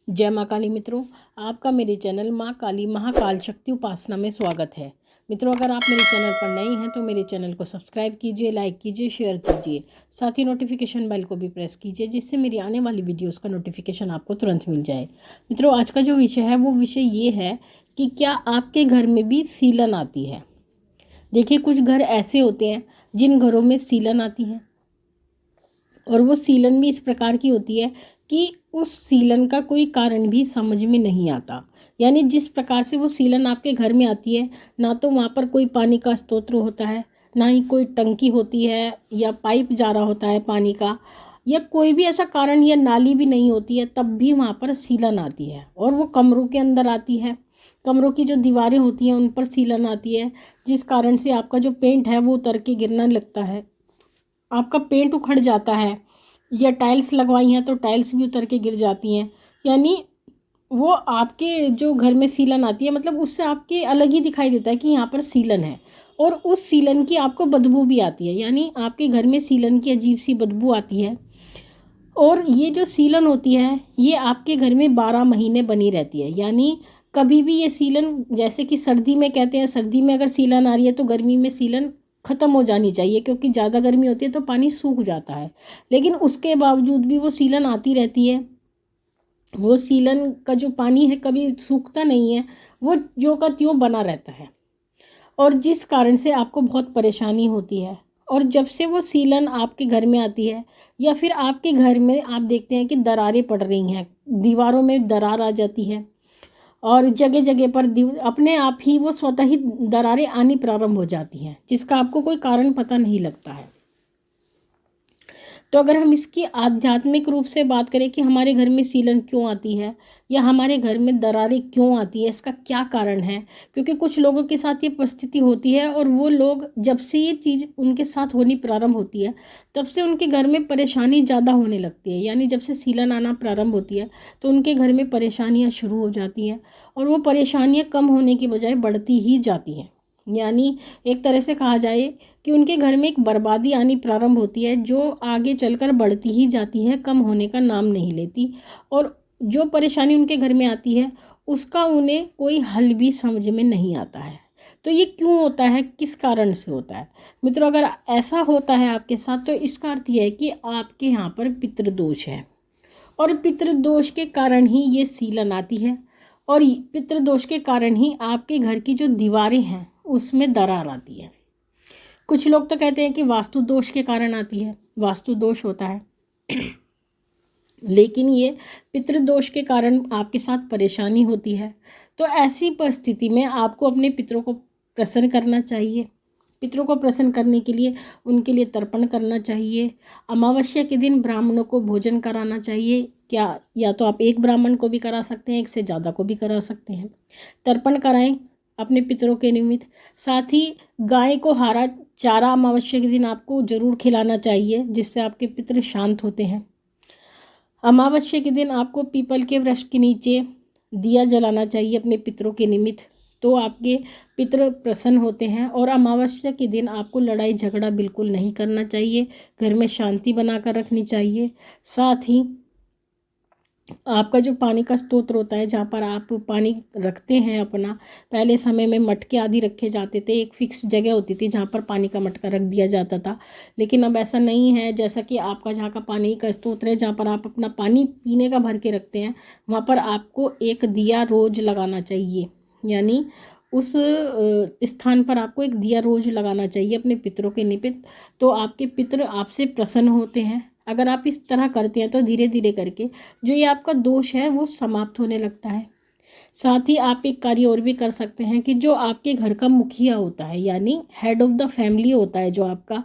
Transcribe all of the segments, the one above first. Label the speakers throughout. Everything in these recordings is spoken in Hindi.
Speaker 1: जय माँ काली मित्रों, आपका मेरे चैनल माँ काली महाकाल शक्ति उपासना में स्वागत है। मित्रों, अगर आप मेरे चैनल पर नए हैं तो मेरे चैनल को सब्सक्राइब कीजिए, लाइक कीजिए, शेयर कीजिए। साथ ही नोटिफिकेशन बेल को भी प्रेस कीजिए, जिससे मेरी आने वाली वीडियोस का नोटिफिकेशन आपको तुरंत मिल जाए। मित्रों, आज का जो विषय है वो विषय ये है कि क्या आपके घर में भी सीलन आती है। देखिए, कुछ घर ऐसे होते हैं जिन घरों में सीलन आती है, और वो सीलन भी इस प्रकार की होती है कि उस सीलन का कोई कारण भी समझ में नहीं आता। यानी जिस प्रकार से वो सीलन आपके घर में आती है, ना तो वहाँ पर कोई पानी का स्रोत होता है, ना ही कोई टंकी होती है या पाइप जा रहा होता है पानी का, या कोई भी ऐसा कारण या नाली भी नहीं होती है, तब भी वहाँ पर सीलन आती है। और वो कमरों के अंदर आती है, कमरों की जो दीवारें होती हैं उन पर सीलन आती है, जिस कारण से आपका जो पेंट है वो उतर के गिरने लगता है, आपका पेंट उखड़ जाता है, या टाइल्स लगवाई हैं तो टाइल्स भी उतर के गिर जाती हैं। यानी वो आपके जो घर में सीलन आती है, मतलब उससे आपके अलग ही दिखाई देता है कि यहाँ पर सीलन है, और उस सीलन की आपको बदबू भी आती है। यानी आपके घर में सीलन की अजीब सी बदबू आती है, और ये जो सीलन होती है ये आपके घर में 12 महीने बनी रहती है। यानी कभी भी ये सीलन, जैसे कि सर्दी में कहते हैं, सर्दी में अगर सीलन आ रही है तो गर्मी में सीलन ख़त्म हो जानी चाहिए, क्योंकि ज़्यादा गर्मी होती है तो पानी सूख जाता है। लेकिन उसके बावजूद भी वो सीलन आती रहती है। वो सीलन का जो पानी है कभी सूखता नहीं है, वो ज्यों का त्यों बना रहता है, और जिस कारण से आपको बहुत परेशानी होती है। और जब से वो सीलन आपके घर में आती है, या फिर आपके घर में आप देखते हैं कि दरारें पड़ रही हैं, दीवारों में दरार आ जाती है, और जगह जगह पर अपने आप ही वो स्वतः ही दरारें आनी प्रारंभ हो जाती हैं, जिसका आपको कोई कारण पता नहीं लगता है। तो अगर हम इसकी आध्यात्मिक रूप से बात करें कि हमारे घर में सीलन क्यों आती है, या हमारे घर में दरारें क्यों आती है, इसका क्या कारण है। क्योंकि कुछ लोगों के साथ ये परिस्थिति होती है, और वो लोग जब से ये चीज़ उनके साथ होनी प्रारंभ होती है, तब से उनके घर में परेशानी ज़्यादा होने लगती है। यानी जब से सीलन आना प्रारंभ होती है तो उनके घर में परेशानियाँ शुरू हो जाती हैं, और वो परेशानियाँ कम होने की बजाय बढ़ती ही जाती हैं। यानी एक तरह से कहा जाए कि उनके घर में एक बर्बादी आनी प्रारंभ होती है, जो आगे चलकर बढ़ती ही जाती है, कम होने का नाम नहीं लेती। और जो परेशानी उनके घर में आती है उसका उन्हें कोई हल भी समझ में नहीं आता है। तो ये क्यों होता है, किस कारण से होता है। मित्रों, अगर ऐसा होता है आपके साथ तो इसका अर्थ यह है कि आपके यहाँ पर पितृदोष है, और पितृदोष के कारण ही ये सीलन आती है, और पितृदोष के कारण ही आपके घर की जो दीवारें हैं उसमें दरार आती है। कुछ लोग तो कहते हैं कि वास्तु दोष के कारण आती है, वास्तु दोष होता है, लेकिन ये पितृदोष के कारण आपके साथ परेशानी होती है। तो ऐसी परिस्थिति में आपको अपने पितरों को प्रसन्न करना चाहिए। पितरों को प्रसन्न करने के लिए उनके लिए तर्पण करना चाहिए। अमावस्या के दिन ब्राह्मणों को भोजन कराना चाहिए। क्या, या तो आप एक ब्राह्मण को भी करा सकते हैं, एक से ज़्यादा को भी करा सकते हैं। तर्पण कराएं अपने पितरों के निमित्त। साथ ही गाय को हरा चारा अमावस्या के दिन आपको ज़रूर खिलाना चाहिए, जिससे आपके पितर शांत होते हैं। अमावस्या के दिन आपको पीपल के वृक्ष के नीचे दिया जलाना चाहिए अपने पितरों के निमित्त, तो आपके पितर प्रसन्न होते हैं। और अमावस्या के दिन आपको लड़ाई झगड़ा बिल्कुल नहीं करना चाहिए, घर में शांति बनाकर रखनी चाहिए। साथ ही आपका जो पानी का स्रोत होता है, जहाँ पर आप पानी रखते हैं अपना, पहले समय में मटके आदि रखे जाते थे, एक फिक्स जगह होती थी जहाँ पर पानी का मटका रख दिया जाता था। लेकिन अब ऐसा नहीं है। जैसा कि आपका जहाँ का पानी का स्रोत है, जहाँ पर आप अपना पानी पीने का भर के रखते हैं, वहाँ पर आपको एक दिया रोज लगाना चाहिए। यानी उस स्थान पर आपको एक दिया रोज लगाना चाहिए अपने पितरों के निमित्त, तो आपके पितर आपसे प्रसन्न होते हैं। अगर आप इस तरह करते हैं तो धीरे धीरे करके जो ये आपका दोष है वो समाप्त होने लगता है। साथ ही आप एक कार्य और भी कर सकते हैं कि जो आपके घर का मुखिया होता है, यानी हेड ऑफ द फैमिली होता है जो आपका,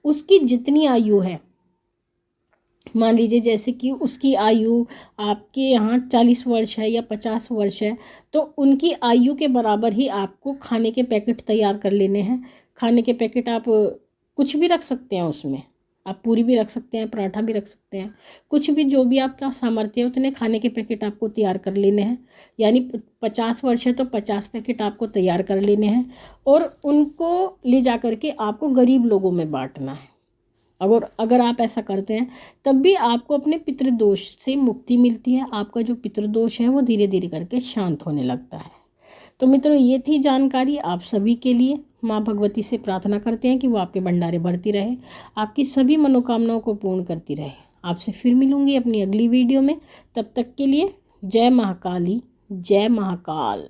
Speaker 1: उसकी जितनी आयु है, मान लीजिए जैसे कि उसकी आयु आपके यहाँ 40 वर्ष है या 50 वर्ष है, तो उनकी आयु के बराबर ही आपको खाने के पैकेट तैयार कर लेने हैं। खाने के पैकेट आप कुछ भी रख सकते हैं उसमें, आप पूरी भी रख सकते हैं, पराठा भी रख सकते हैं, कुछ भी, जो भी आपका सामर्थ्य है उतने खाने के पैकेट आपको तैयार कर लेने हैं। यानी 50 वर्ष है तो 50 पैकेट आपको तैयार कर लेने हैं, और उनको ले जा कर के आपको गरीब लोगों में बांटना है। अगर आप ऐसा करते हैं तब भी आपको अपने पितृदोष से मुक्ति मिलती है। आपका जो पितृदोष है वो धीरे धीरे करके शांत होने लगता है। तो मित्रों, ये थी जानकारी आप सभी के लिए। माँ भगवती से प्रार्थना करते हैं कि वो आपके भंडारे भरती रहे, आपकी सभी मनोकामनाओं को पूर्ण करती रहे। आपसे फिर मिलूंगी अपनी अगली वीडियो में। तब तक के लिए जय महाकाली, जय महाकाल।